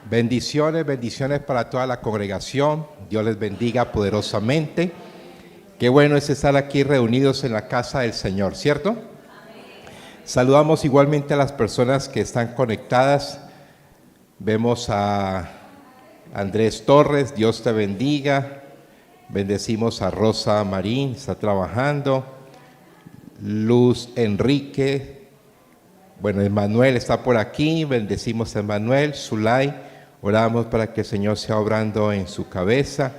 Bendiciones, bendiciones para toda la congregación. Dios les bendiga poderosamente. Qué bueno es estar aquí reunidos en la casa del Señor, ¿cierto? Amén. Saludamos igualmente a las personas que están conectadas. Vemos a Andrés Torres, Dios te bendiga. Bendecimos a Rosa Marín, está trabajando. Luz Enrique. Bueno, Emmanuel está por aquí. Bendecimos a Emmanuel, Zulay. Oramos para que el Señor sea obrando en su cabeza.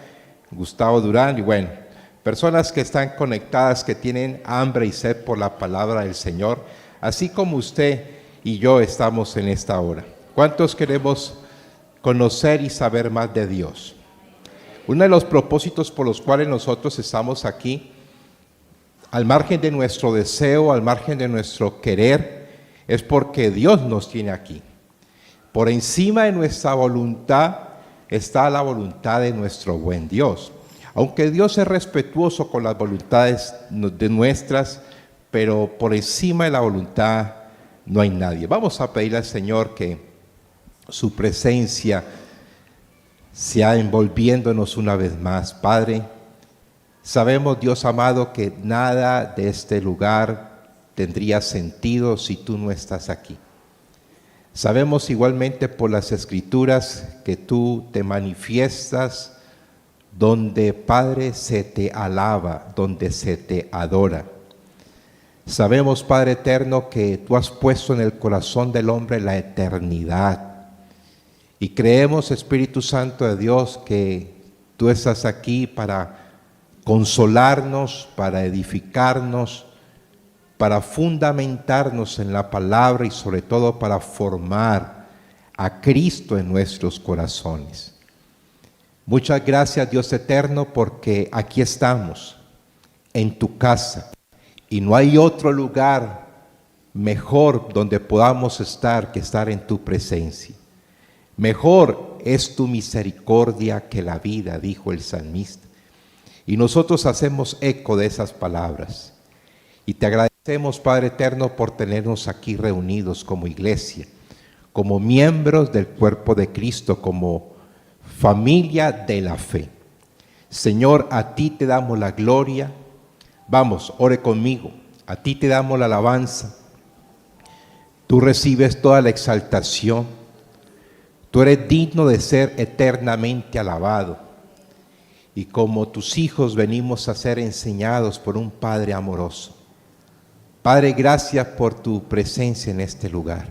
Gustavo Durán y bueno, personas que están conectadas, que tienen hambre y sed por la palabra del Señor, así como usted y yo estamos en esta hora. ¿Cuántos queremos conocer y saber más de Dios? Uno de los propósitos por los cuales nosotros estamos aquí, al margen de nuestro deseo, al margen de nuestro querer, es porque Dios nos tiene aquí. Por encima de nuestra voluntad está la voluntad de nuestro buen Dios. Aunque Dios es respetuoso con las voluntades de nuestras, pero por encima de la voluntad no hay nadie. Vamos a pedirle al Señor que su presencia sea envolviéndonos una vez más. Padre, sabemos, Dios amado, que nada de este lugar tendría sentido si tú no estás aquí. Sabemos igualmente por las Escrituras que tú te manifiestas donde, Padre, se te alaba, donde se te adora. Sabemos, Padre eterno, que tú has puesto en el corazón del hombre la eternidad. Y creemos, Espíritu Santo de Dios, que tú estás aquí para consolarnos, para edificarnos, para fundamentarnos en la palabra y sobre todo para formar a Cristo en nuestros corazones. Muchas gracias, Dios eterno, porque aquí estamos, en tu casa, y no hay otro lugar mejor donde podamos estar que estar en tu presencia. Mejor es tu misericordia que la vida, dijo el salmista. Y nosotros hacemos eco de esas palabras. Y te agradecemos, Padre eterno, por tenernos aquí reunidos como iglesia, como miembros del cuerpo de Cristo, como familia de la fe. Señor, a ti te damos la gloria. Vamos, ore conmigo. A ti te damos la alabanza. Tú recibes toda la exaltación. Tú eres digno de ser eternamente alabado. Y como tus hijos venimos a ser enseñados por un Padre amoroso. Padre, gracias por tu presencia en este lugar.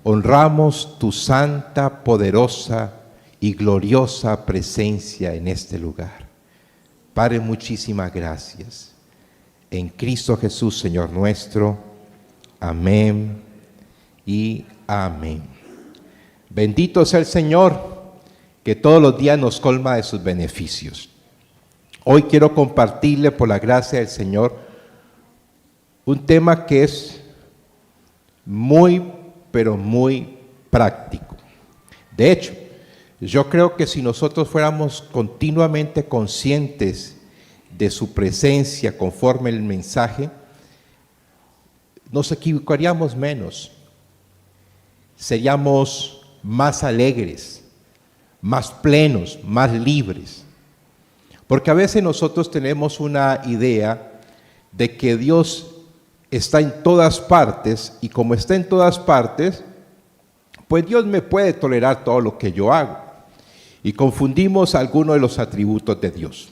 Honramos tu santa, poderosa y gloriosa presencia en este lugar. Padre, muchísimas gracias. En Cristo Jesús, Señor nuestro. Amén y amén. Bendito sea el Señor, que todos los días nos colma de sus beneficios. Hoy quiero compartirle, por la gracia del Señor, un tema que es muy, pero muy práctico. De hecho, yo creo que si nosotros fuéramos continuamente conscientes de su presencia conforme el mensaje, nos equivocaríamos menos. Seríamos más alegres, más plenos, más libres. Porque a veces nosotros tenemos una idea de que Dios está en todas partes, y como está en todas partes, pues Dios me puede tolerar todo lo que yo hago. Y confundimos algunos de los atributos de Dios.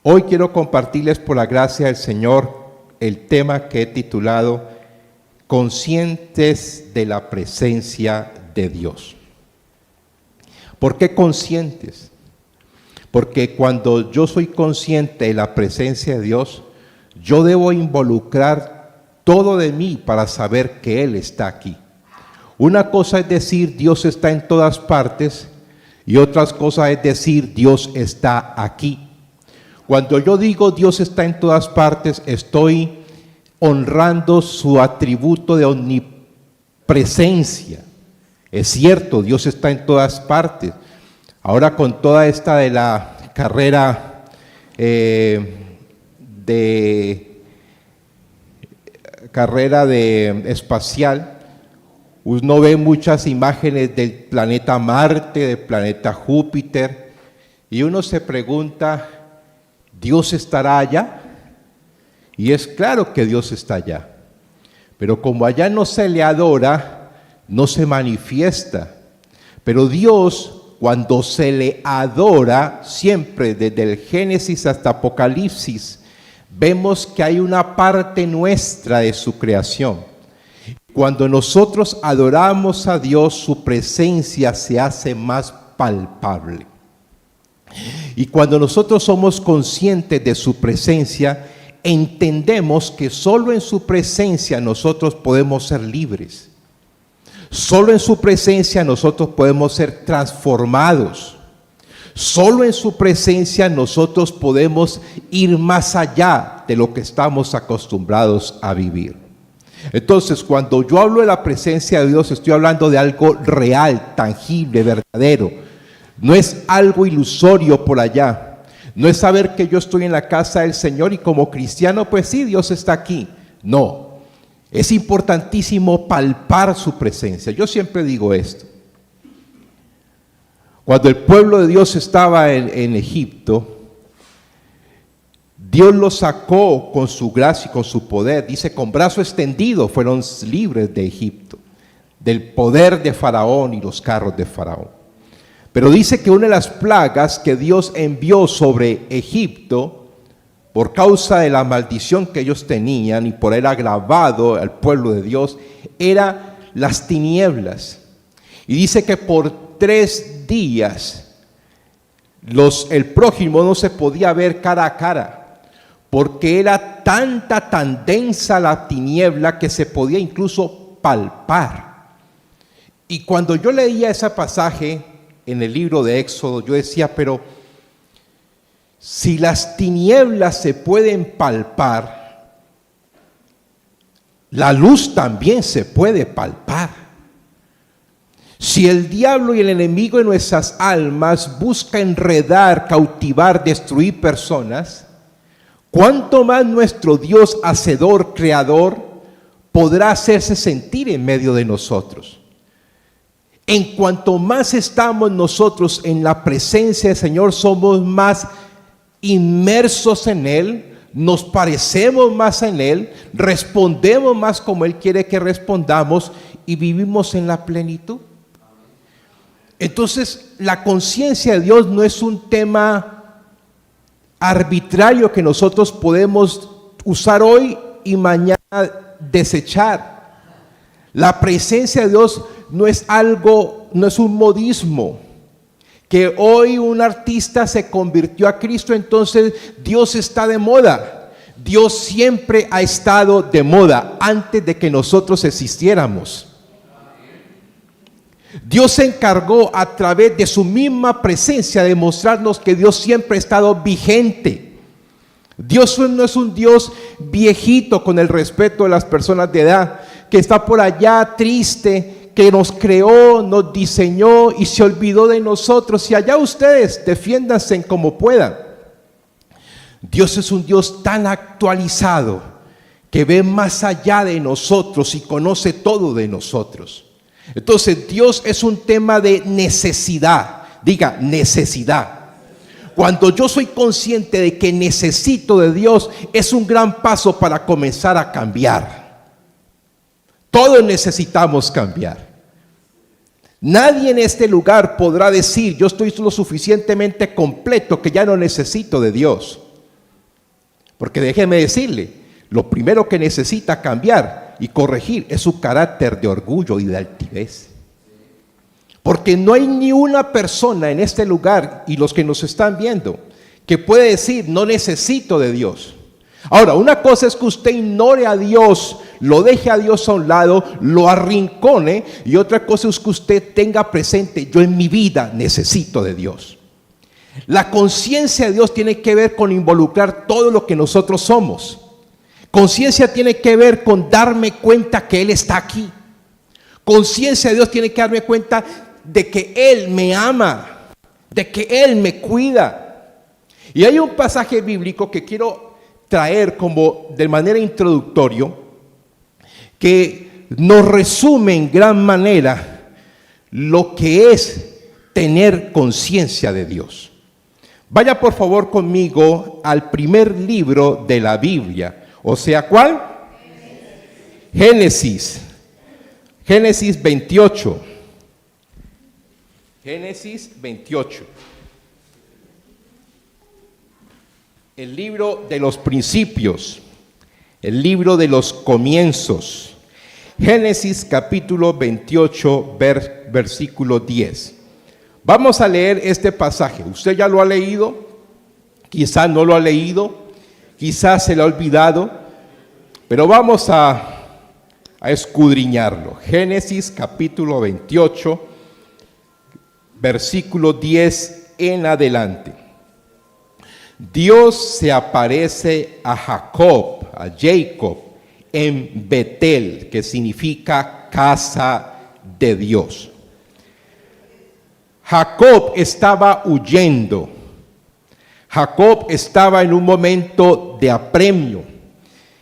Hoy quiero compartirles, por la gracia del Señor, el tema que he titulado Conscientes de la presencia de Dios. ¿Por qué conscientes? Porque cuando yo soy consciente de la presencia de Dios, yo debo involucrar todo de mí para saber que Él está aquí. Una cosa es decir Dios está en todas partes y otras cosas es decir Dios está aquí. Cuando yo digo Dios está en todas partes, estoy honrando su atributo de omnipresencia. Es cierto, Dios está en todas partes. Ahora con toda esta de la carrera espacial, Uno ve muchas imágenes del planeta Marte, del planeta Júpiter, y uno se pregunta, ¿Dios estará allá? Y es claro que Dios está allá, pero como allá no se le adora, no se manifiesta. Pero Dios, cuando se le adora, siempre desde el Génesis hasta Apocalipsis, vemos que hay una parte nuestra de su creación. Cuando nosotros adoramos a Dios, su presencia se hace más palpable. Y cuando nosotros somos conscientes de su presencia, entendemos que solo en su presencia nosotros podemos ser libres. Solo en su presencia nosotros podemos ser transformados. Solo en su presencia nosotros podemos ir más allá de lo que estamos acostumbrados a vivir. Entonces, cuando yo hablo de la presencia de Dios, estoy hablando de algo real, tangible, verdadero. No es algo ilusorio por allá. No es saber que yo estoy en la casa del Señor y como cristiano, pues sí, Dios está aquí. No, es importantísimo palpar su presencia. Yo siempre digo esto. Cuando el pueblo de Dios estaba en Egipto, Dios los sacó con su gracia y con su poder. Dice, con brazo extendido fueron libres de Egipto, del poder de Faraón y los carros de Faraón. Pero dice que una de las plagas que Dios envió sobre Egipto, por causa de la maldición que ellos tenían y por haber agravado al pueblo de Dios, era las tinieblas. Y dice que por 3 días el prójimo no se podía ver cara a cara, porque era tan densa la tiniebla que se podía incluso palpar. Y cuando yo leía ese pasaje en el libro de Éxodo, yo decía, pero si las tinieblas se pueden palpar, la luz también se puede palpar. Si el diablo y el enemigo de nuestras almas busca enredar, cautivar, destruir personas, ¿cuánto más nuestro Dios hacedor, creador, podrá hacerse sentir en medio de nosotros? En cuanto más estamos nosotros en la presencia del Señor, somos más inmersos en Él, nos parecemos más en Él, respondemos más como Él quiere que respondamos y vivimos en la plenitud. Entonces, la conciencia de Dios no es un tema arbitrario que nosotros podemos usar hoy y mañana desechar. La presencia de Dios no es algo, no es un modismo, que hoy un artista se convirtió a Cristo, entonces Dios está de moda. Dios siempre ha estado de moda antes de que nosotros existiéramos. Dios se encargó a través de su misma presencia de mostrarnos que Dios siempre ha estado vigente. Dios no es un Dios viejito, con el respeto de las personas de edad, que está por allá triste, que nos creó, nos diseñó y se olvidó de nosotros. Y allá ustedes defiéndanse como puedan. Dios es un Dios tan actualizado que ve más allá de nosotros y conoce todo de nosotros. Entonces Dios es un tema de necesidad. Diga, necesidad. Cuando yo soy consciente de que necesito de Dios, es un gran paso para comenzar a cambiar. Todos necesitamos cambiar. Nadie en este lugar podrá decir, yo estoy lo suficientemente completo que ya no necesito de Dios. Porque déjeme decirle, lo primero que necesita cambiar y corregir es su carácter de orgullo y de altivez. Porque no hay ni una persona en este lugar, y los que nos están viendo, que puede decir, no necesito de Dios. Ahora, una cosa es que usted ignore a Dios, lo deje a Dios a un lado, lo arrincone, y otra cosa es que usted tenga presente, yo en mi vida necesito de Dios. La conciencia de Dios tiene que ver con involucrar todo lo que nosotros somos. Conciencia tiene que ver con darme cuenta que Él está aquí. Conciencia de Dios tiene que darme cuenta de que Él me ama, de que Él me cuida. Y hay un pasaje bíblico que quiero traer como de manera introductoria, que nos resume en gran manera lo que es tener conciencia de Dios. Vaya por favor conmigo al primer libro de la Biblia, o sea, ¿cuál? Génesis. Génesis 28. Génesis 28. El libro de los principios, el libro de los comienzos. Génesis capítulo 28, versículo 10. Vamos a leer este pasaje. ¿Usted ya lo ha leído? Quizás no lo ha leído, quizás se lo ha olvidado, pero vamos a escudriñarlo. Génesis capítulo 28, versículo 10 en adelante. Dios se aparece a Jacob, en Betel, que significa casa de Dios. Jacob estaba huyendo. Jacob estaba en un momento de apremio.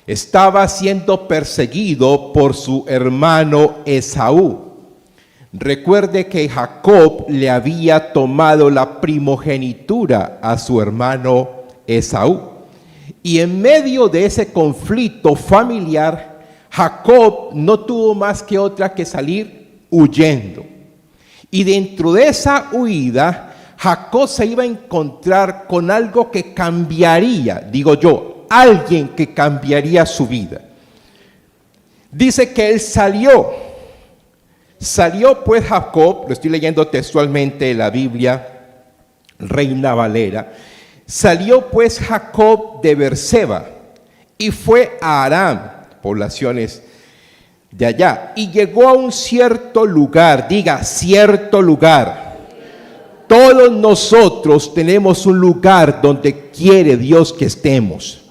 Estaba siendo perseguido por su hermano Esaú. Recuerde que Jacob le había tomado la primogenitura a su hermano Esaú. Y en medio de ese conflicto familiar, Jacob no tuvo más que otra que salir huyendo. Y dentro de esa huida, Jacob se iba a encontrar con algo que cambiaría, digo yo, alguien que cambiaría su vida. Dice que él salió pues Jacob, lo estoy leyendo textualmente en la Biblia, Reina Valera. Salió pues Jacob de Berseba y fue a Aram, poblaciones de allá, y llegó a un cierto lugar, diga, cierto lugar. Todos nosotros tenemos un lugar donde quiere Dios que estemos.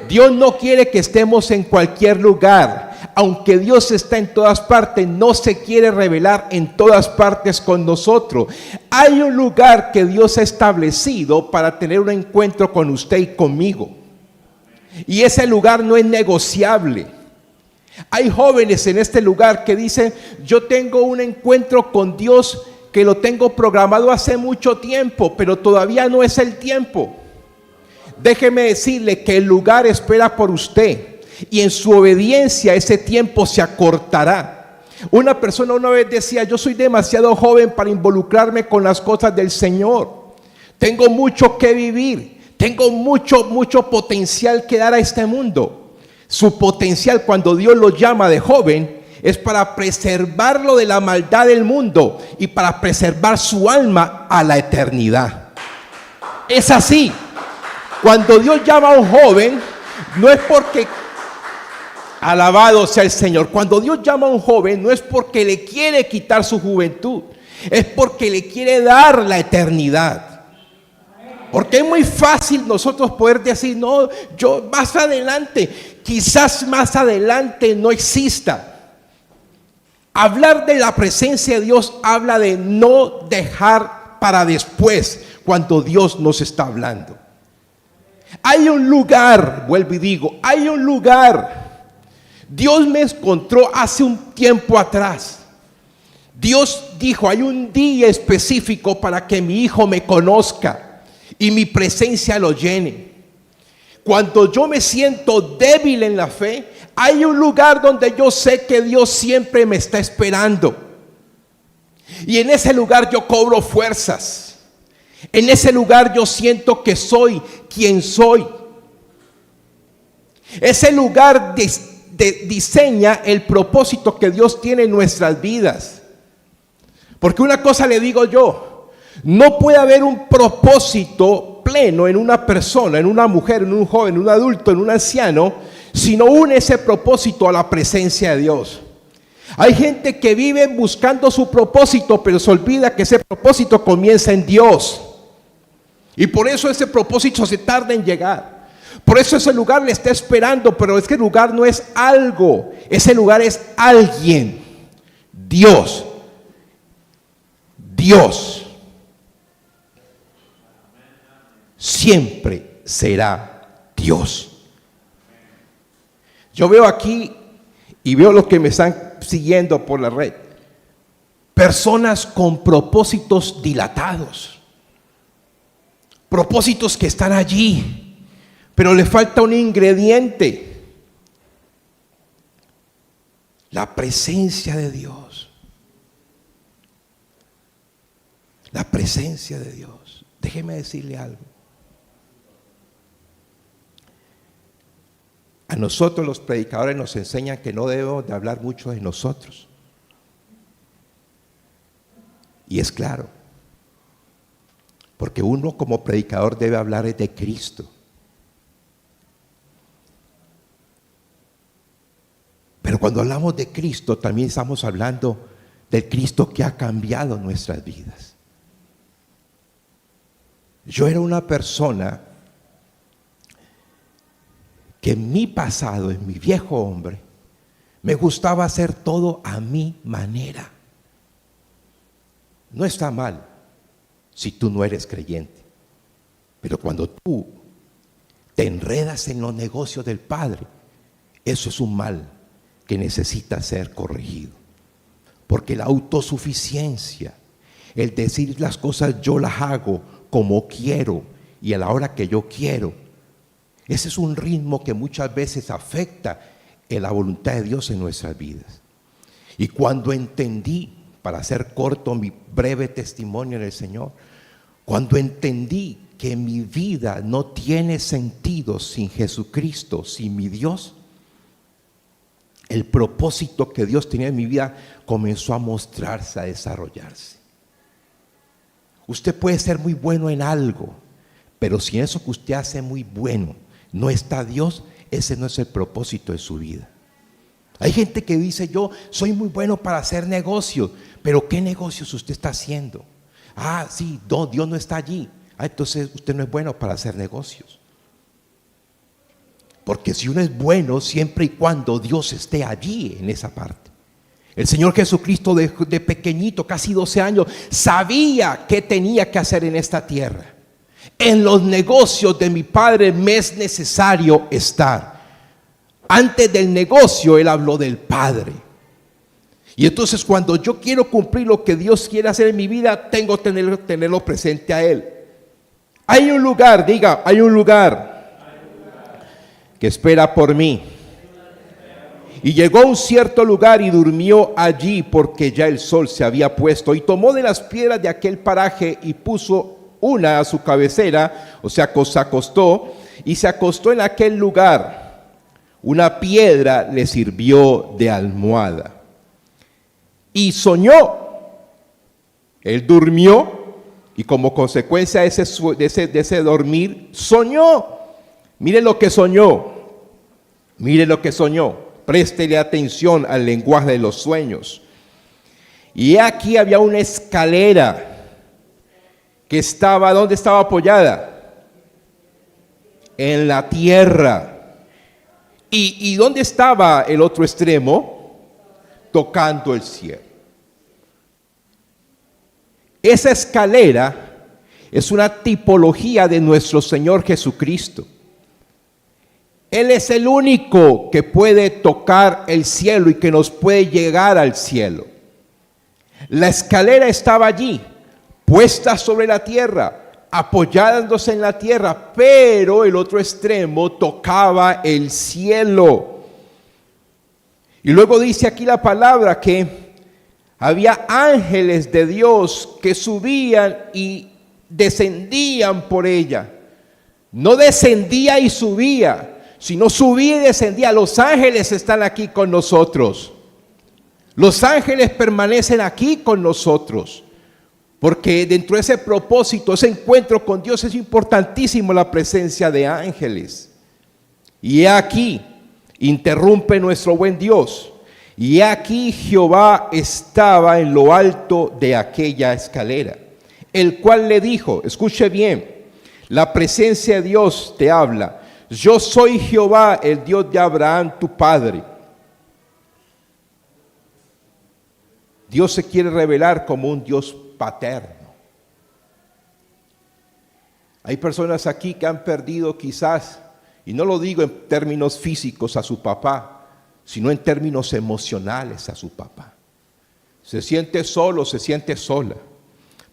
Dios no quiere que estemos en cualquier lugar. Aunque Dios está en todas partes, no se quiere revelar en todas partes con nosotros. Hay un lugar que Dios ha establecido para tener un encuentro con usted y conmigo. Y ese lugar no es negociable. Hay jóvenes en este lugar que dicen, yo tengo un encuentro con Dios que lo tengo programado hace mucho tiempo, pero todavía no es el tiempo. Déjeme decirle que el lugar espera por usted. Y en su obediencia ese tiempo se acortará. Una persona una vez decía, yo soy demasiado joven para involucrarme con las cosas del Señor. Tengo mucho que vivir. Tengo mucho potencial que dar a este mundo. Su potencial cuando Dios lo llama de joven es para preservarlo de la maldad del mundo y para preservar su alma a la eternidad. Es así. Cuando Dios llama a un joven, no es porque... Alabado sea el Señor. Cuando Dios llama a un joven, no es porque le quiere quitar su juventud, es porque le quiere dar la eternidad. Porque es muy fácil nosotros poder decir, no, yo más adelante, quizás más adelante no exista. Hablar de la presencia de Dios habla de no dejar para después cuando Dios nos está hablando. Hay un lugar, vuelvo y digo, hay un lugar. Dios me encontró hace un tiempo atrás. Dios dijo, hay un día específico para que mi hijo me conozca y mi presencia lo llene. Cuando yo me siento débil en la fe, hay un lugar donde yo sé que Dios siempre me está esperando. Y en ese lugar yo cobro fuerzas. En ese lugar yo siento que soy quien soy. Ese lugar diseña el propósito que Dios tiene en nuestras vidas. Porque una cosa le digo yo, no puede haber un propósito pleno en una persona, en una mujer, en un joven, en un adulto, en un anciano, si no une ese propósito a la presencia de Dios. Hay gente que vive buscando su propósito, pero se olvida que ese propósito comienza en Dios. Y por eso ese propósito se tarda en llegar. Por eso ese lugar le está esperando, pero ese lugar no es algo, ese lugar es alguien. Dios. Dios. Siempre será Dios. Yo veo aquí y veo los que me están siguiendo por la red. Personas con propósitos dilatados. Propósitos que están allí, pero le falta un ingrediente. La presencia de Dios. La presencia de Dios. Déjeme decirle algo. A nosotros los predicadores nos enseñan que no debemos de hablar mucho de nosotros. Y es claro, porque uno como predicador debe hablar de Cristo. Pero cuando hablamos de Cristo también estamos hablando del Cristo que ha cambiado nuestras vidas. Yo era una persona que en mi pasado, en mi viejo hombre, me gustaba hacer todo a mi manera. No está mal si tú no eres creyente, pero cuando tú te enredas en los negocios del Padre, eso es un mal que necesita ser corregido. Porque la autosuficiencia, el decir las cosas yo las hago como quiero y a la hora que yo quiero, ese es un ritmo que muchas veces afecta en la voluntad de Dios en nuestras vidas. Y cuando entendí, para hacer corto mi breve testimonio en el Señor, cuando entendí que mi vida no tiene sentido sin Jesucristo, sin mi Dios, el propósito que Dios tenía en mi vida comenzó a mostrarse, a desarrollarse. Usted puede ser muy bueno en algo, pero si eso que usted hace muy bueno no está Dios, ese no es el propósito de su vida. Hay gente que dice, yo soy muy bueno para hacer negocios, pero ¿qué negocios usted está haciendo? Ah, sí, no, Dios no está allí. Ah, entonces usted no es bueno para hacer negocios. Porque si uno es bueno, siempre y cuando Dios esté allí en esa parte. El Señor Jesucristo de pequeñito, casi 12 años, sabía qué tenía que hacer en esta tierra. En los negocios de mi Padre me es necesario estar. Antes del negocio, Él habló del Padre. Y entonces cuando yo quiero cumplir lo que Dios quiere hacer en mi vida, tengo que tenerlo presente a Él. Hay un lugar, diga, hay un lugar que espera por mí. Y llegó a un cierto lugar y durmió allí porque ya el sol se había puesto. Y tomó de las piedras de aquel paraje y puso una a su cabecera, o sea, se acostó y se acostó en aquel lugar. Una piedra le sirvió de almohada. Y soñó. Él durmió y como consecuencia de ese dormir, soñó. Mire lo que soñó. Mire lo que soñó. Préstele atención al lenguaje de los sueños. Y aquí había una escalera que estaba, ¿dónde estaba apoyada? En la tierra. ¿Y dónde estaba el otro extremo? Tocando el cielo. Esa escalera es una tipología de nuestro Señor Jesucristo. Él es el único que puede tocar el cielo y que nos puede llegar al cielo. La escalera estaba allí, puesta sobre la tierra, apoyándose en la tierra, pero el otro extremo tocaba el cielo. Y luego dice aquí la palabra que había ángeles de Dios que subían y descendían por ella. No descendía y subía, sino subía y descendía. Los ángeles están aquí con nosotros. Los ángeles permanecen aquí con nosotros. Porque dentro de ese propósito, ese encuentro con Dios, es importantísimo la presencia de ángeles. Y he aquí, interrumpe nuestro buen Dios. Y he aquí Jehová estaba en lo alto de aquella escalera, el cual le dijo, escuche bien, la presencia de Dios te habla. Yo soy Jehová, el Dios de Abraham, tu padre. Dios se quiere revelar como un Dios paterno. Hay personas aquí que han perdido quizás, y no lo digo en términos físicos, a su papá, sino en términos emocionales a su papá. Se siente solo, se siente sola,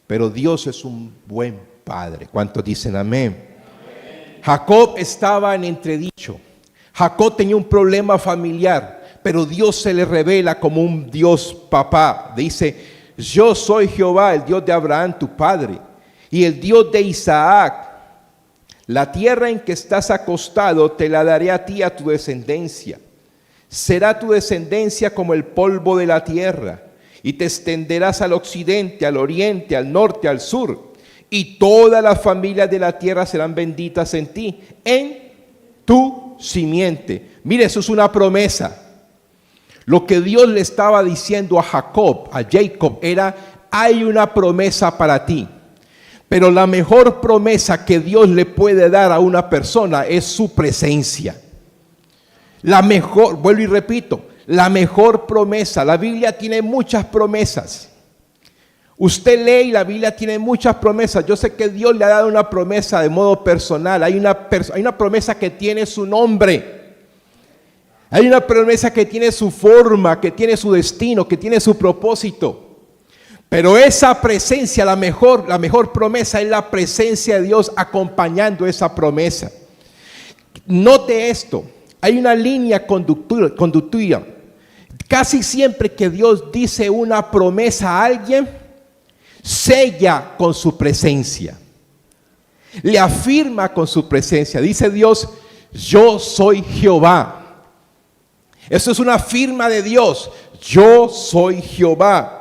pero Dios es un buen padre. ¿Cuántos dicen amén? Jacob estaba en entredicho. Jacob tenía un problema familiar, pero Dios se le revela como un Dios papá. Dice: yo soy Jehová, el Dios de Abraham, tu padre, y el Dios de Isaac. La tierra en que estás acostado te la daré a ti y a tu descendencia. Será tu descendencia como el polvo de la tierra, y te extenderás al occidente, al oriente, al norte, al sur, y todas las familias de la tierra serán benditas en ti, en tu simiente. Mire, eso es una promesa. Lo que Dios le estaba diciendo a Jacob era: hay una promesa para ti. Pero la mejor promesa que Dios le puede dar a una persona es su presencia. La mejor, vuelvo y repito, la mejor promesa. La Biblia tiene muchas promesas. Usted lee y la Biblia tiene muchas promesas. Yo sé que Dios le ha dado una promesa de modo personal. Hay una promesa que tiene su nombre. Hay una promesa que tiene su forma, que tiene su destino, que tiene su propósito. Pero esa presencia, la mejor promesa es la presencia de Dios acompañando esa promesa. Note esto, hay una línea conductiva. Casi siempre que Dios dice una promesa a alguien, sella con su presencia. Le afirma con su presencia. Dice Dios: yo soy Jehová. Eso es una firma de Dios. Yo soy Jehová.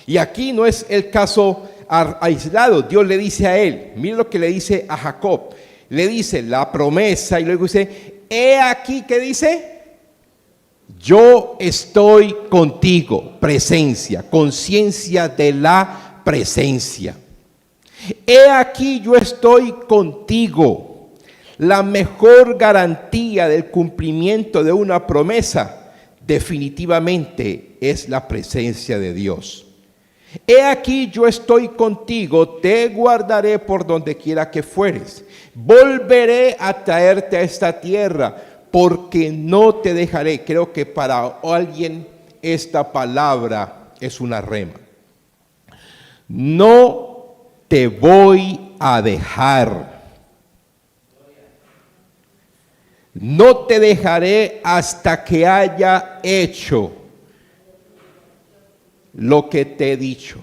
Y aquí no es el caso aislado. Dios le dice a él, mire lo que le dice a Jacob. Le dice la promesa y luego dice: he aquí, ¿qué dice? Yo estoy contigo. Presencia, conciencia de la presencia. He aquí, yo estoy contigo. La mejor garantía del cumplimiento de una promesa definitivamente es la presencia de Dios. He aquí, yo estoy contigo, te guardaré por donde quiera que fueres. Volveré a traerte a esta tierra, porque no te dejaré. Creo que para alguien esta palabra es una rema. No te voy a dejar. No te dejaré hasta que haya hecho lo que te he dicho.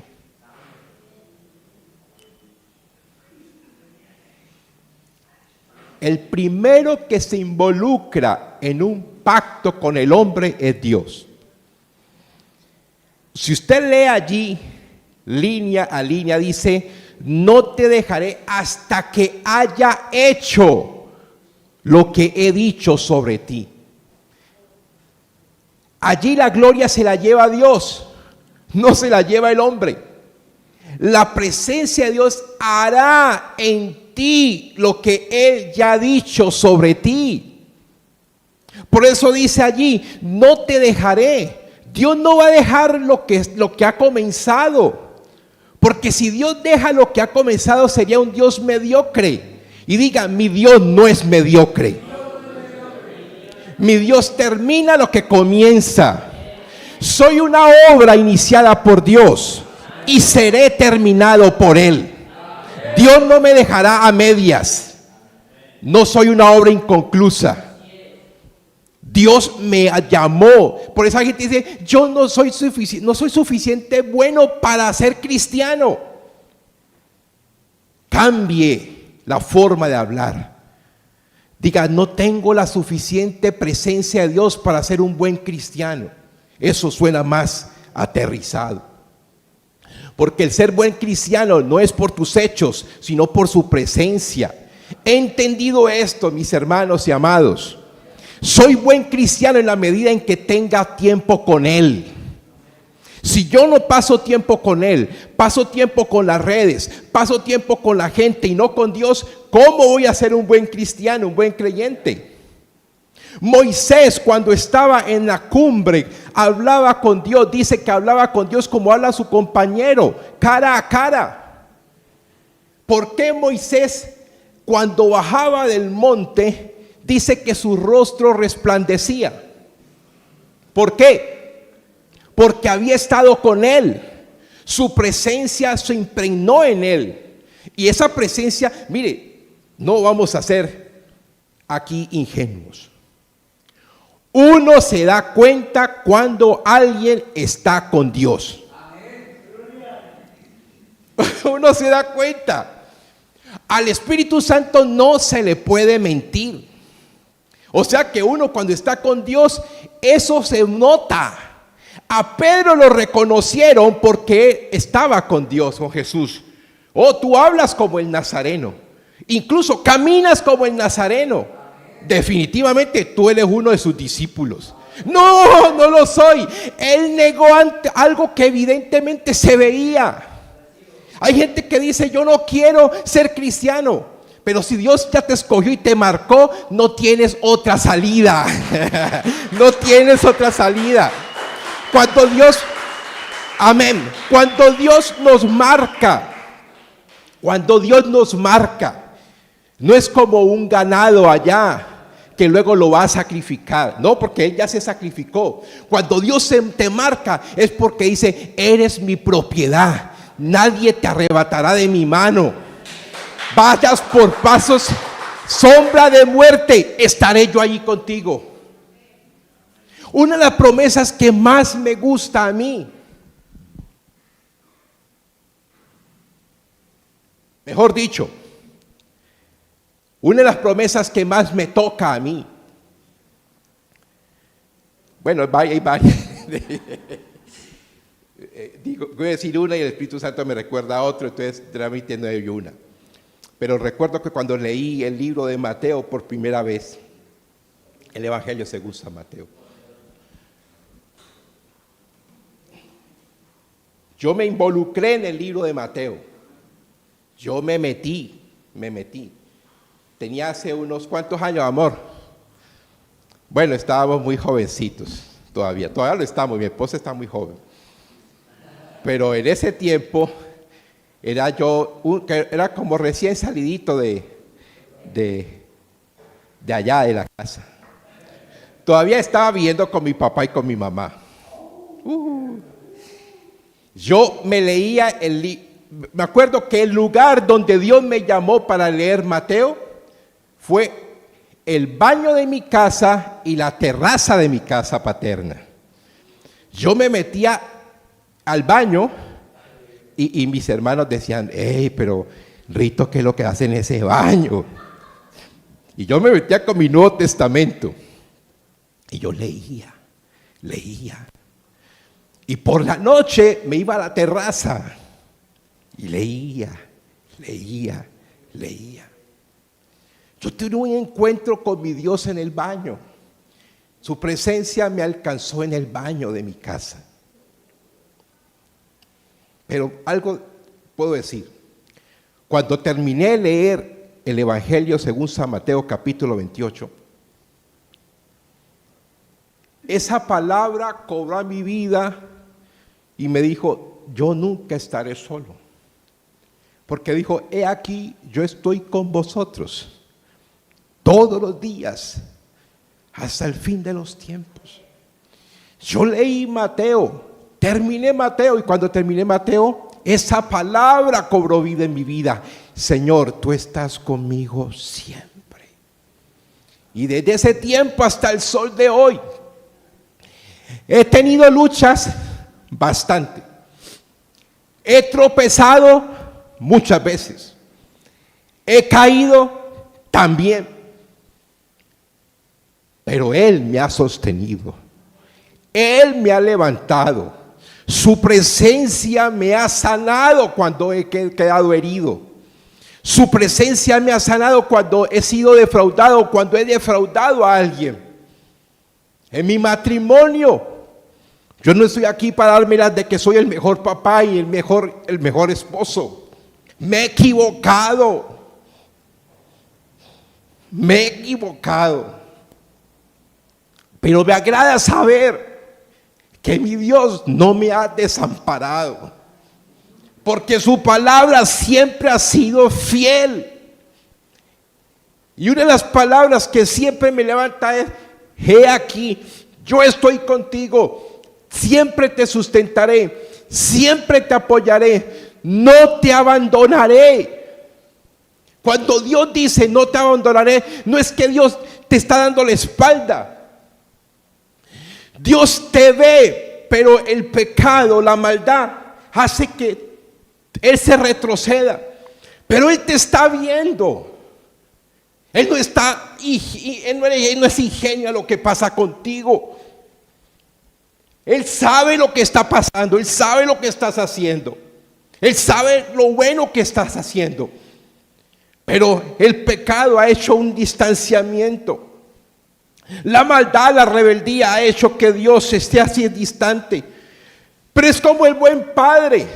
El primero que se involucra en un pacto con el hombre es Dios. Si usted lee allí, línea a línea, dice: no te dejaré hasta que haya hecho lo que he dicho sobre ti. Allí la gloria se la lleva Dios, no se la lleva el hombre. La presencia de Dios hará en ti lo que Él ya ha dicho sobre ti. Por eso dice allí: no te dejaré. Dios no va a dejar lo que ha comenzado, porque si Dios deja lo que ha comenzado, sería un Dios mediocre. Y diga: mi Dios no es mediocre. Mi Dios termina lo que comienza. Soy una obra iniciada por Dios y seré terminado por Él. Dios no me dejará a medias. No soy una obra inconclusa. Dios me llamó. Por eso la gente dice: yo no soy suficiente bueno para ser cristiano. Cambie la forma de hablar. Diga: no tengo la suficiente presencia de Dios para ser un buen cristiano. Eso suena más aterrizado. Porque el ser buen cristiano no es por tus hechos, sino por su presencia. He entendido esto, mis hermanos y amados. Soy buen cristiano en la medida en que tenga tiempo con Él. Si yo no paso tiempo con Él, paso tiempo con las redes, paso tiempo con la gente y no con Dios, ¿cómo voy a ser un buen cristiano, un buen creyente? Moisés, cuando estaba en la cumbre, hablaba con Dios. Dice que hablaba con Dios como habla su compañero, cara a cara. ¿Por qué Moisés, cuando bajaba del monte, dice que su rostro resplandecía? ¿Por qué? Porque había estado con él. Su presencia se impregnó en él. Y esa presencia, mire, no vamos a ser aquí ingenuos. Uno se da cuenta cuando alguien está con Dios. Uno se da cuenta. Al Espíritu Santo no se le puede mentir. O sea que uno cuando está con Dios, eso se nota. A Pedro lo reconocieron porque estaba con Dios, con Jesús. Oh, tú hablas como el nazareno. Incluso caminas como el nazareno. Definitivamente tú eres uno de sus discípulos. No, no lo soy. Él negó algo que evidentemente se veía. Hay gente que dice, yo no quiero ser cristiano. Pero si Dios ya te escogió y te marcó, no tienes otra salida. No tienes otra salida. Cuando Dios, amén, cuando Dios nos marca, no es como un ganado allá que luego lo va a sacrificar. No, porque Él ya se sacrificó. Cuando Dios te marca es porque dice, eres mi propiedad. Nadie te arrebatará de mi mano. Vayas por pasos, sombra de muerte, estaré yo allí contigo. Una de las promesas que más me gusta a mí, mejor dicho, una de las promesas que más me toca a mí. Bueno, vaya. Voy a decir una y el Espíritu Santo me recuerda a otro, entonces realmente no hay una. Pero recuerdo que cuando leí el libro de Mateo por primera vez, el Evangelio según San Mateo, yo me involucré en el libro de Mateo. Yo me metí. Tenía hace unos cuantos años, amor. Bueno, estábamos muy jovencitos todavía lo estamos, mi esposa está muy joven. Pero en ese tiempo era era como recién salidito de allá de la casa. Todavía estaba viviendo con mi papá y con mi mamá. Yo me leía me acuerdo que el lugar donde Dios me llamó para leer Mateo fue el baño de mi casa y la terraza de mi casa paterna. Yo me metía al baño y mis hermanos decían, pero Rito, ¿qué es lo que hace en ese baño? Y yo me metía con mi Nuevo Testamento y yo leía. Y por la noche me iba a la terraza y leía. Yo tuve un encuentro con mi Dios en el baño. Su presencia me alcanzó en el baño de mi casa. Pero algo puedo decir. Cuando terminé de leer el Evangelio según San Mateo capítulo 28, esa palabra cobró a mi vida y me dijo, yo nunca estaré solo. Porque dijo, he aquí, yo estoy con vosotros todos los días hasta el fin de los tiempos. Yo leí Mateo, terminé Mateo y cuando terminé Mateo, esa palabra cobró vida en mi vida. Señor, tú estás conmigo siempre. Y desde ese tiempo hasta el sol de hoy, he tenido luchas bastante. He tropezado muchas veces. He caído también. Pero Él me ha sostenido. Él me ha levantado. Su presencia me ha sanado cuando he quedado herido. Su presencia me ha sanado cuando he sido defraudado, cuando he defraudado a alguien. En mi matrimonio, yo no estoy aquí para dármelas de que soy el mejor papá y el mejor esposo. Me he equivocado. Pero me agrada saber que mi Dios no me ha desamparado, porque su palabra siempre ha sido fiel. Y una de las palabras que siempre me levanta es, he aquí, yo estoy contigo, siempre te sustentaré, siempre te apoyaré, no te abandonaré. Cuando Dios dice no te abandonaré, no es que Dios te está dando la espalda. Dios te ve, pero el pecado, la maldad, hace que Él se retroceda. Pero Él te está viendo. Él no es ingenuo a lo que pasa contigo. Él sabe lo que está pasando. Él sabe lo que estás haciendo. Él sabe lo bueno que estás haciendo. Pero el pecado ha hecho un distanciamiento. La maldad, la rebeldía ha hecho que Dios esté así distante. Pero es como el buen padre.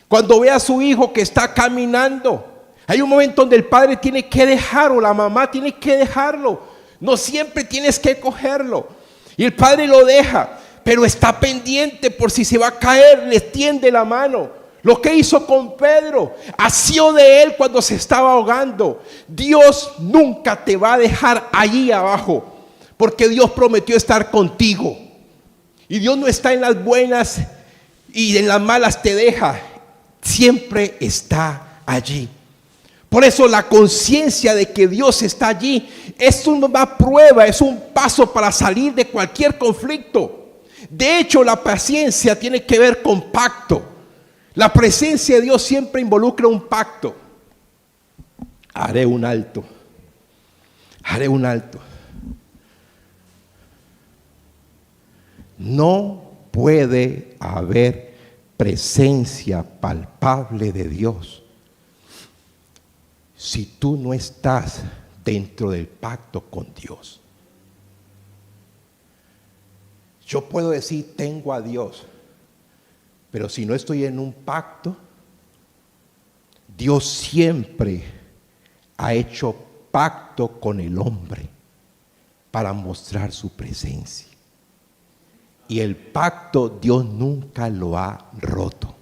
Cuando ve a su hijo que está caminando, hay un momento donde el padre tiene que dejarlo, la mamá tiene que dejarlo. No siempre tienes que cogerlo. Y el padre lo deja, pero está pendiente por si se va a caer, le tiende la mano. Lo que hizo con Pedro, asió de él cuando se estaba ahogando. Dios nunca te va a dejar allí abajo, porque Dios prometió estar contigo. Y Dios no está en las buenas y en las malas te deja. Siempre está allí. Por eso la conciencia de que Dios está allí es una prueba, es un paso para salir de cualquier conflicto. De hecho, la paciencia tiene que ver con pacto. La presencia de Dios siempre involucra un pacto. Haré un alto. Haré un alto. No puede haber presencia palpable de Dios si tú no estás dentro del pacto con Dios. Yo puedo decir tengo a Dios, pero si no estoy en un pacto, Dios siempre ha hecho pacto con el hombre para mostrar su presencia. Y el pacto Dios nunca lo ha roto.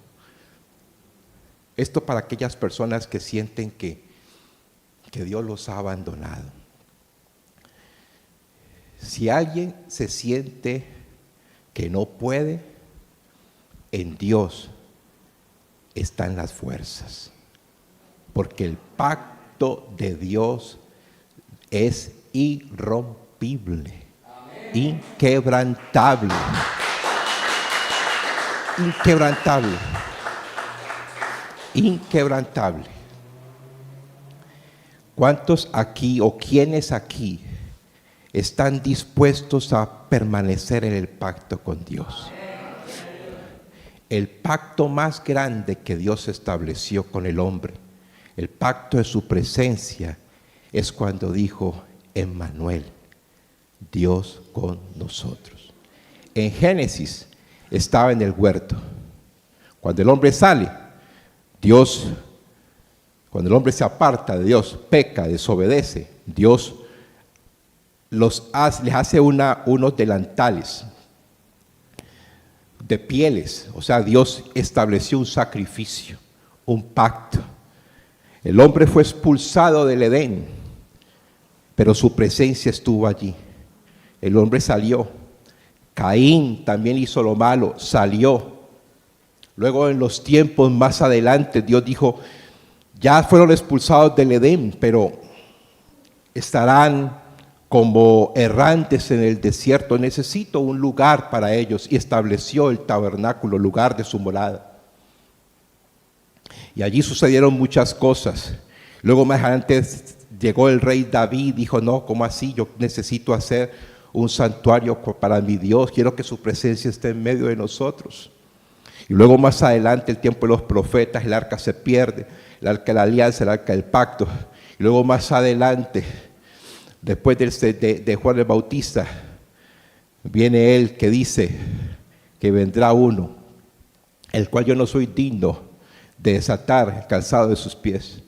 Esto para aquellas personas que sienten que Dios los ha abandonado. Si alguien se siente que no puede, en Dios están las fuerzas. Porque el pacto de Dios es irrompible. Inquebrantable. Inquebrantable. Inquebrantable. ¿Cuántos aquí o quiénes aquí están dispuestos a permanecer en el pacto con Dios? El pacto más grande que Dios estableció con el hombre, el pacto de su presencia, es cuando dijo: Emmanuel, Dios con nosotros. En Génesis estaba en el huerto. Cuando el hombre sale, cuando el hombre se aparta de Dios, peca, desobedece, Dios les hace unos delantales de pieles. O sea, Dios estableció un sacrificio, un pacto. El hombre fue expulsado del Edén, pero su presencia estuvo allí. El hombre salió. Caín también hizo lo malo, salió. Luego, en los tiempos más adelante, Dios dijo: ya fueron expulsados del Edén, pero estarán como errantes en el desierto. Necesito un lugar para ellos. Y estableció el tabernáculo, lugar de su morada. Y allí sucedieron muchas cosas. Luego más adelante llegó el rey David, dijo: no, ¿cómo así? Yo necesito hacer un santuario para mi Dios. Quiero que su presencia esté en medio de nosotros. Y luego más adelante, el tiempo de los profetas, el arca se pierde, el arca de la alianza, el arca del pacto. Y luego más adelante, después de Juan el Bautista, viene él que dice que vendrá uno, el cual yo no soy digno de desatar el calzado de sus pies.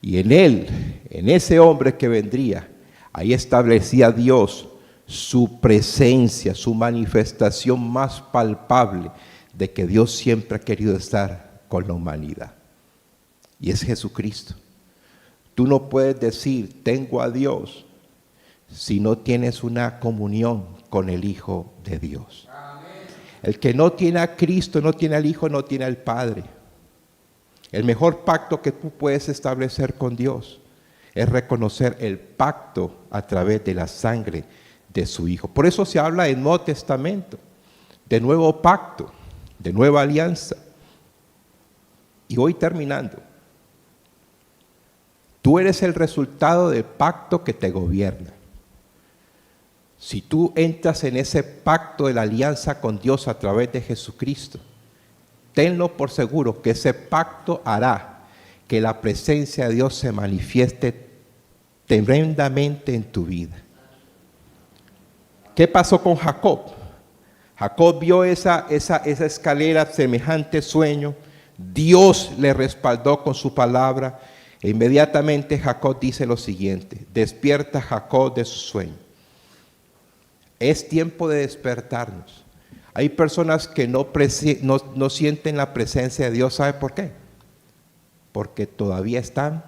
Y en él, en ese hombre que vendría, ahí establecía Dios su presencia, su manifestación más palpable de que Dios siempre ha querido estar con la humanidad. Y es Jesucristo. Tú no puedes decir tengo a Dios si no tienes una comunión con el Hijo de Dios. El que no tiene a Cristo, no tiene al Hijo, no tiene al Padre. El mejor pacto que tú puedes establecer con Dios es reconocer el pacto a través de la sangre de su Hijo. Por eso se habla en Nuevo Testamento, de nuevo pacto, de nueva alianza. Y hoy terminando, tú eres el resultado del pacto que te gobierna. Si tú entras en ese pacto de la alianza con Dios a través de Jesucristo, tenlo por seguro que ese pacto hará que la presencia de Dios se manifieste tremendamente en tu vida. ¿Qué pasó con Jacob? Jacob vio esa escalera, semejante sueño. Dios le respaldó con su palabra. E inmediatamente Jacob dice lo siguiente: despierta Jacob de su sueño. Es tiempo de despertarnos. Hay personas que no sienten la presencia de Dios. ¿Sabe por qué? Porque todavía están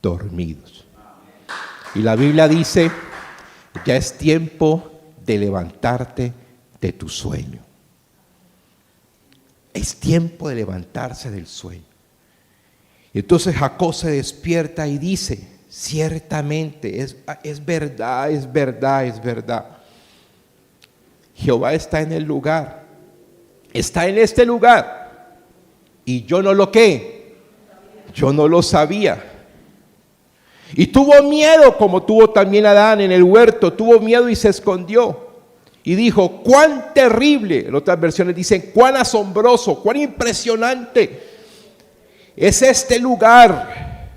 dormidos. Y la Biblia dice: ya es tiempo de levantarte de tu sueño. Es tiempo de levantarse del sueño. Y entonces Jacob se despierta y dice: ciertamente, es verdad, es verdad, es verdad. Jehová está en el lugar, está en este lugar, y yo no lo sabía. Y tuvo miedo, como tuvo también Adán en el huerto, tuvo miedo y se escondió. Y dijo: cuán terrible, en otras versiones dicen cuán asombroso, cuán impresionante es este lugar.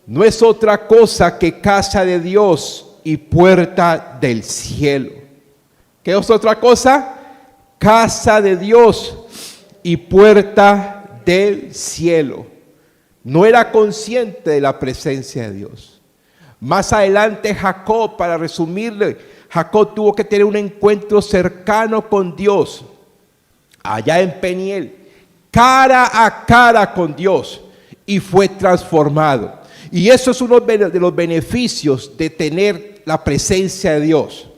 No es otra cosa que casa de Dios y puerta del cielo. ¿Qué es otra cosa? Casa de Dios y puerta del cielo. No era consciente de la presencia de Dios. Más adelante Jacob, para resumirle, Jacob tuvo que tener un encuentro cercano con Dios, allá en Peniel, cara a cara con Dios, y fue transformado. Y eso es uno de los beneficios de tener la presencia de Dios.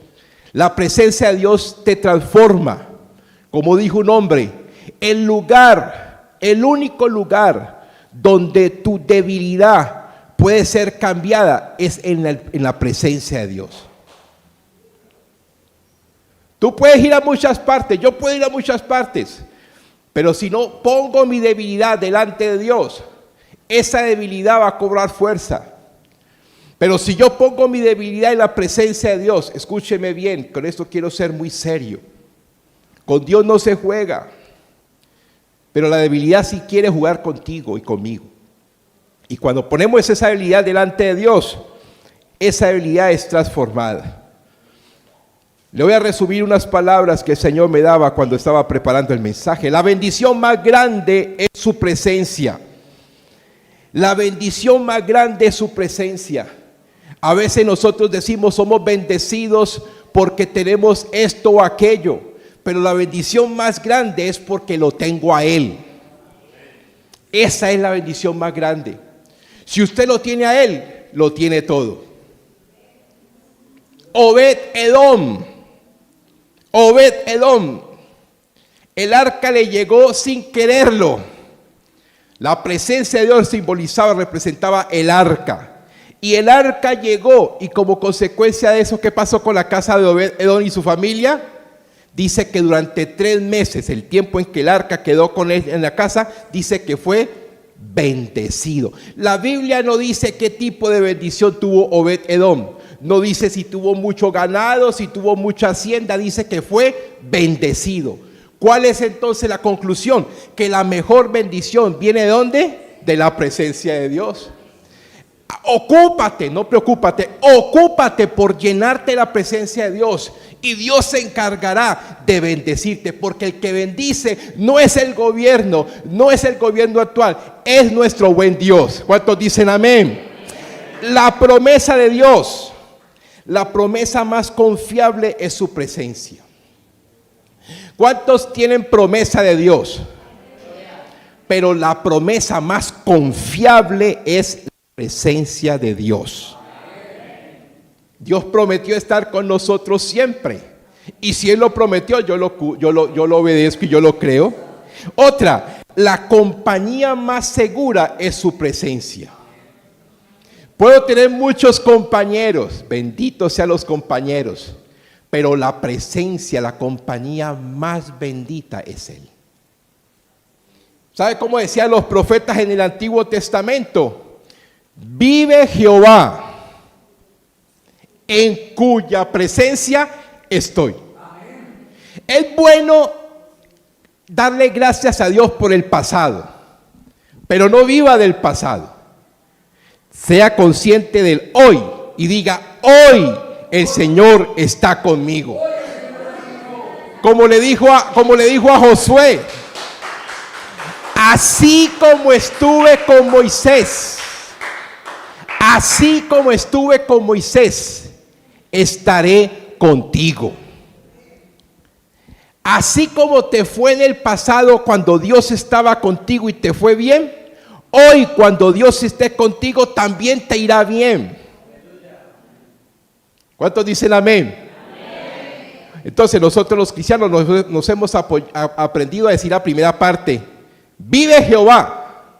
La presencia de Dios te transforma. Como dijo un hombre, el único lugar donde tu debilidad puede ser cambiada es en la presencia de Dios. Tú puedes ir a muchas partes, yo puedo ir a muchas partes, pero si no pongo mi debilidad delante de Dios, esa debilidad va a cobrar fuerza. Pero si yo pongo mi debilidad en la presencia de Dios, escúcheme bien, con esto quiero ser muy serio. Con Dios no se juega, pero la debilidad sí quiere jugar contigo y conmigo. Y cuando ponemos esa debilidad delante de Dios, esa debilidad es transformada. Le voy a resumir unas palabras que el Señor me daba cuando estaba preparando el mensaje. La bendición más grande es su presencia. La bendición más grande es su presencia. A veces nosotros decimos somos bendecidos porque tenemos esto o aquello, pero la bendición más grande es porque lo tengo a Él. Esa es la bendición más grande. Si usted lo tiene a Él, lo tiene todo. Obed-Edom, el arca le llegó sin quererlo. La presencia de Dios simbolizaba, representaba el arca. Y el arca llegó, y como consecuencia de eso, ¿qué pasó con la casa de Obed-Edom y su familia? Dice que durante 3 meses, el tiempo en que el arca quedó con él en la casa, dice que fue bendecido. La Biblia no dice qué tipo de bendición tuvo Obed-Edom. No dice si tuvo mucho ganado, si tuvo mucha hacienda, dice que fue bendecido. ¿Cuál es entonces la conclusión? Que la mejor bendición viene ¿de dónde? De la presencia de Dios. Ocúpate, no preocúpate, ocúpate por llenarte la presencia de Dios y Dios se encargará de bendecirte, porque el que bendice no es el gobierno, no es el gobierno actual, es nuestro buen Dios. ¿Cuántos dicen amén? La promesa de Dios, la promesa más confiable es su presencia. ¿Cuántos tienen promesa de Dios? Pero la promesa más confiable es la presencia de Dios. Dios prometió estar con nosotros siempre. Y si Él lo prometió, yo lo obedezco y yo lo creo. Otra, la compañía más segura es su presencia. Puedo tener muchos compañeros, benditos sean los compañeros, pero la presencia, la compañía más bendita es Él. ¿Sabe cómo decían los profetas en el Antiguo Testamento? Vive Jehová, en cuya presencia estoy. Es bueno darle gracias a Dios por el pasado, pero no viva del pasado. Sea consciente del hoy y diga, hoy el Señor está conmigo. Como le dijo a Josué, así como estuve con Moisés, así como estuve con Moisés, estaré contigo. Así como te fue en el pasado cuando Dios estaba contigo y te fue bien, hoy cuando Dios esté contigo también te irá bien. ¿Cuántos dicen amén? Amén. Entonces nosotros los cristianos nos hemos aprendido a decir la primera parte, vive Jehová.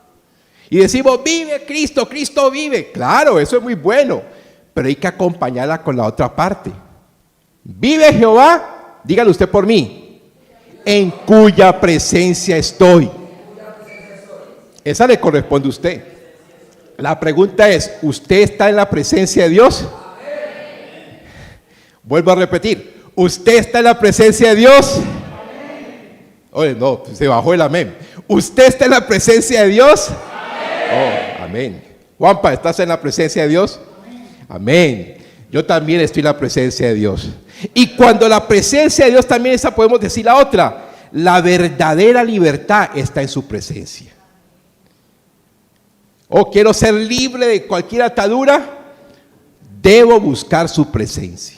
Y decimos, vive Cristo, Cristo vive. Claro, eso es muy bueno, pero hay que acompañarla con la otra parte. Vive Jehová, dígalo usted por mí, en cuya presencia estoy. Esa le corresponde a usted. La pregunta es, ¿usted está en la presencia de Dios? Amén. Vuelvo a repetir, ¿usted está en la presencia de Dios? Amén. Oye, no, se bajó el amén. ¿Usted está en la presencia de Dios? Amén. Oh, amén. Juanpa, ¿estás en la presencia de Dios? Amén. Yo también estoy en la presencia de Dios. Y cuando la presencia de Dios también está, podemos decir la otra, la verdadera libertad está en su presencia. Oh, quiero ser libre de cualquier atadura, debo buscar su presencia,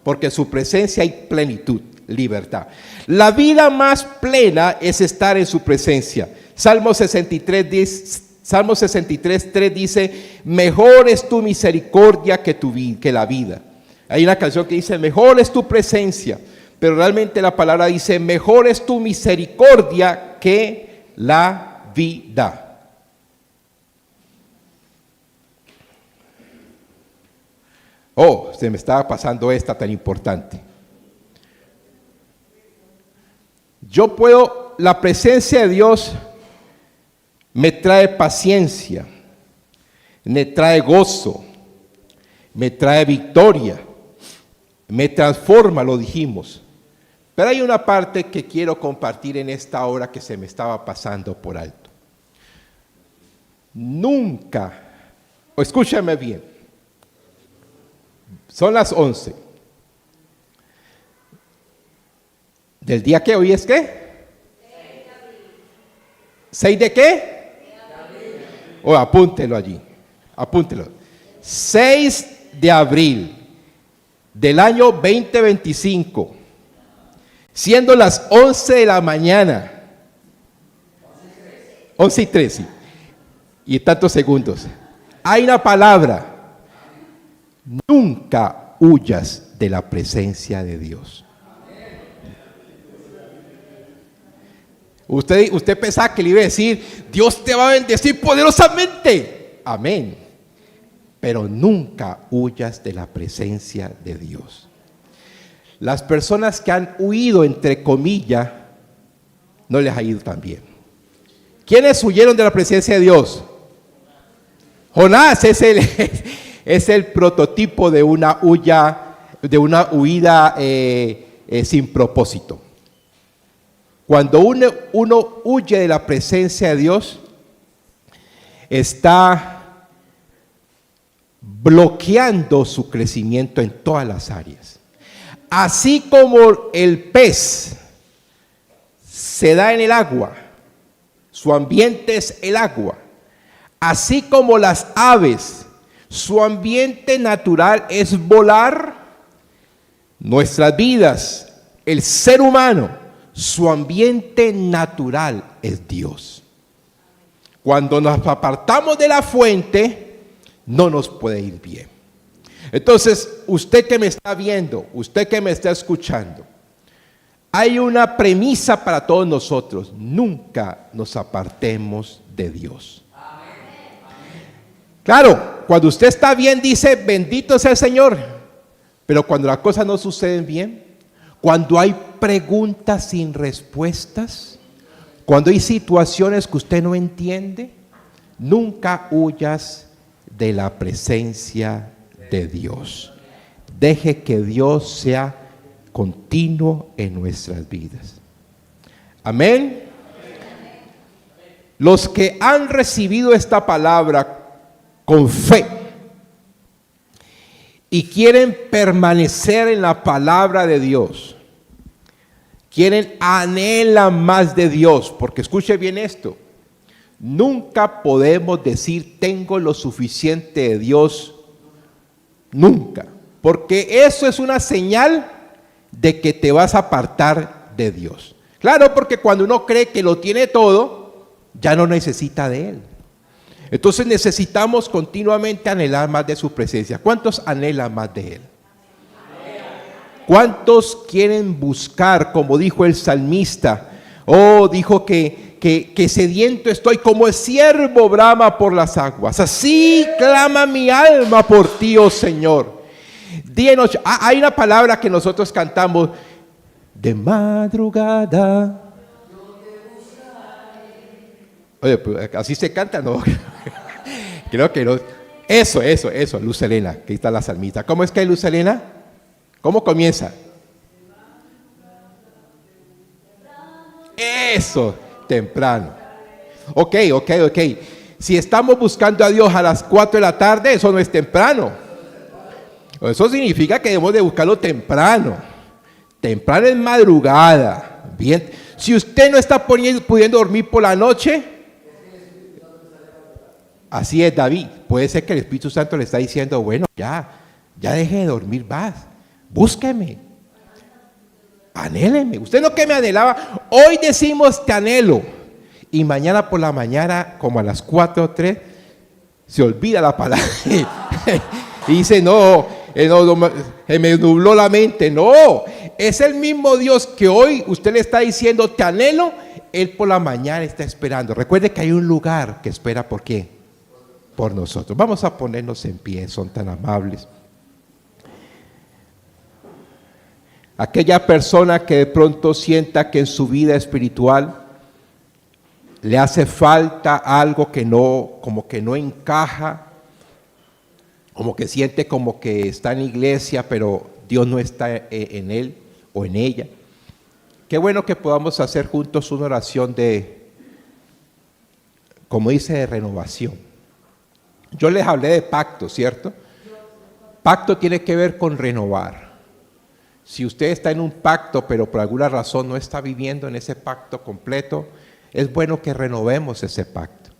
porque en su presencia hay plenitud, libertad. La vida más plena es estar en su presencia. Salmo 63:3 dice, mejor es tu misericordia que la vida. Hay una canción que dice, mejor es tu presencia, pero realmente la palabra dice, mejor es tu misericordia que la vida. Oh, se me estaba pasando esta tan importante. La presencia de Dios me trae paciencia, me trae gozo, me trae victoria, me transforma, lo dijimos. Pero hay una parte que quiero compartir en esta hora que se me estaba pasando por alto. Nunca, escúchame bien, son las 11. ¿Del día que hoy es qué? 6 de qué? Oh, apúntelo allí, apúntelo. 6 de abril del año 2025, siendo las 11 de la mañana, 11:13, y tantos segundos, hay una palabra. Nunca huyas de la presencia de Dios. Usted pensaba que le iba a decir, Dios te va a bendecir poderosamente. Amén. Pero nunca huyas de la presencia de Dios. Las personas que han huido, entre comillas, no les ha ido tan bien. ¿Quiénes huyeron de la presencia de Dios? Jonás es el prototipo de una huida sin propósito. Cuando uno huye de la presencia de Dios, está bloqueando su crecimiento en todas las áreas. Así como el pez se da en el agua, su ambiente es el agua. Así como las aves, su ambiente natural es volar. Nuestras vidas, el ser humano, su ambiente natural es Dios. Cuando nos apartamos de la fuente, no nos puede ir bien. Entonces, usted que me está viendo, usted que me está escuchando, hay una premisa para todos nosotros: nunca nos apartemos de Dios. Claro, cuando usted está bien dice bendito sea el Señor, pero cuando las cosas no suceden bien, cuando hay preguntas sin respuestas, cuando hay situaciones que usted no entiende, nunca huyas de la presencia de Dios. Deje que Dios sea continuo en nuestras vidas. Amén. Los que han recibido esta palabra con fe y quieren permanecer en la palabra de Dios, anhelan más de Dios, porque escuche bien esto: nunca podemos decir tengo lo suficiente de Dios, nunca, porque eso es una señal de que te vas a apartar de Dios. Claro, porque cuando uno cree que lo tiene todo, ya no necesita de Él. Entonces necesitamos continuamente anhelar más de su presencia. ¿Cuántos anhelan más de Él? ¿Cuántos quieren buscar, como dijo el salmista? Dijo que sediento estoy, como el ciervo brama por las aguas. Así clama mi alma por ti, oh Señor. Día y noche. Hay una palabra que nosotros cantamos: de madrugada. Oye, pues así se canta, ¿no? Creo que no. Eso, Luz Helena, que ahí está la salmita. ¿Cómo es que hay, Luz Helena? ¿Cómo comienza? Eso, temprano. Ok. Si estamos buscando a Dios a las 4 de la tarde, eso no es temprano. Eso significa que debemos de buscarlo temprano. Temprano es madrugada. Bien. Si usted no está pudiendo dormir por la noche, así es David. Puede ser que el Espíritu Santo le está diciendo: bueno, ya deje de dormir más. Búsqueme. Anhéleme. Usted no que me anhelaba. Hoy decimos te anhelo. Y mañana por la mañana, como a las 4 o 3, se olvida la palabra. Y dice: no, me nubló la mente. No, es el mismo Dios que hoy usted le está diciendo te anhelo. Él por la mañana está esperando. Recuerde que hay un lugar que espera. ¿Por qué? Por nosotros. Vamos a ponernos en pie, son tan amables. Aquella persona que de pronto sienta que en su vida espiritual le hace falta algo como que no encaja, como que siente como que está en iglesia, pero Dios no está en él o en ella. Qué bueno que podamos hacer juntos una oración como dice, de renovación. Yo les hablé de pacto, ¿cierto? Pacto tiene que ver con renovar. Si usted está en un pacto, pero por alguna razón no está viviendo en ese pacto completo, es bueno que renovemos ese pacto.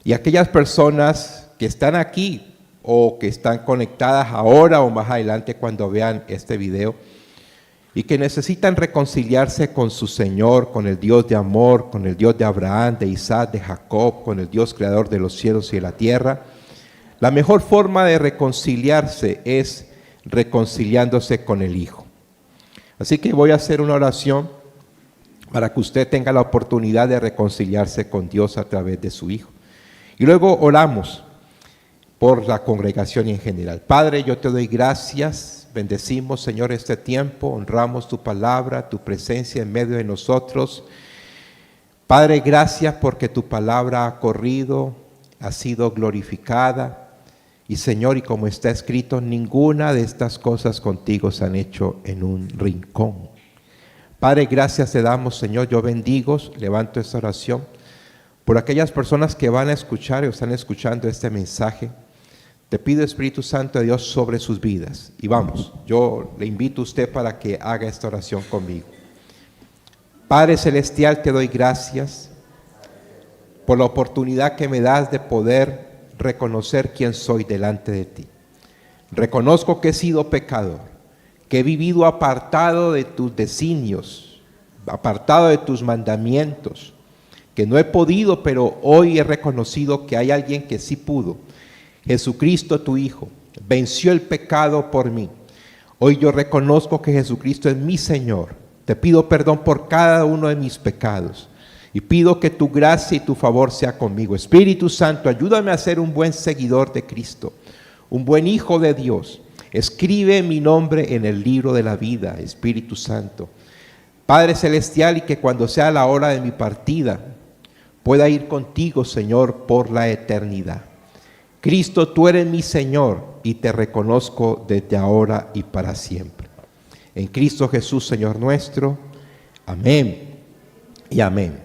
Y aquellas personas que están aquí o que están conectadas ahora o más adelante cuando vean este video y que necesitan reconciliarse con su Señor, con el Dios de amor, con el Dios de Abraham, de Isaac, de Jacob, con el Dios creador de los cielos y de la tierra, la mejor forma de reconciliarse es reconciliándose con el Hijo. Así que voy a hacer una oración para que usted tenga la oportunidad de reconciliarse con Dios a través de su Hijo. Y luego oramos por la congregación en general. Padre, yo te doy gracias, bendecimos, Señor, este tiempo, honramos tu palabra, tu presencia en medio de nosotros. Padre, gracias porque tu palabra ha corrido, ha sido glorificada. Y Señor, y como está escrito, ninguna de estas cosas contigo se han hecho en un rincón. Padre, gracias te damos, Señor. Yo bendigo, levanto esta oración por aquellas personas que van a escuchar o están escuchando este mensaje. Te pido, Espíritu Santo de Dios, sobre sus vidas. Y vamos, yo le invito a usted para que haga esta oración conmigo. Padre Celestial, te doy gracias por la oportunidad que me das de poder reconocer quién soy delante de ti. Reconozco que he sido pecador, que he vivido apartado de tus designios, apartado de tus mandamientos, que no he podido, pero hoy he reconocido que hay alguien que sí pudo. Jesucristo, tu Hijo, venció el pecado por mí. Hoy yo reconozco que Jesucristo es mi Señor. Te pido perdón por cada uno de mis pecados y pido que tu gracia y tu favor sea conmigo. Espíritu Santo, ayúdame a ser un buen seguidor de Cristo, un buen hijo de Dios. Escribe mi nombre en el libro de la vida, Espíritu Santo. Padre Celestial, y que cuando sea la hora de mi partida, pueda ir contigo, Señor, por la eternidad. Cristo, tú eres mi Señor y te reconozco desde ahora y para siempre. En Cristo Jesús, Señor nuestro. Amén y amén.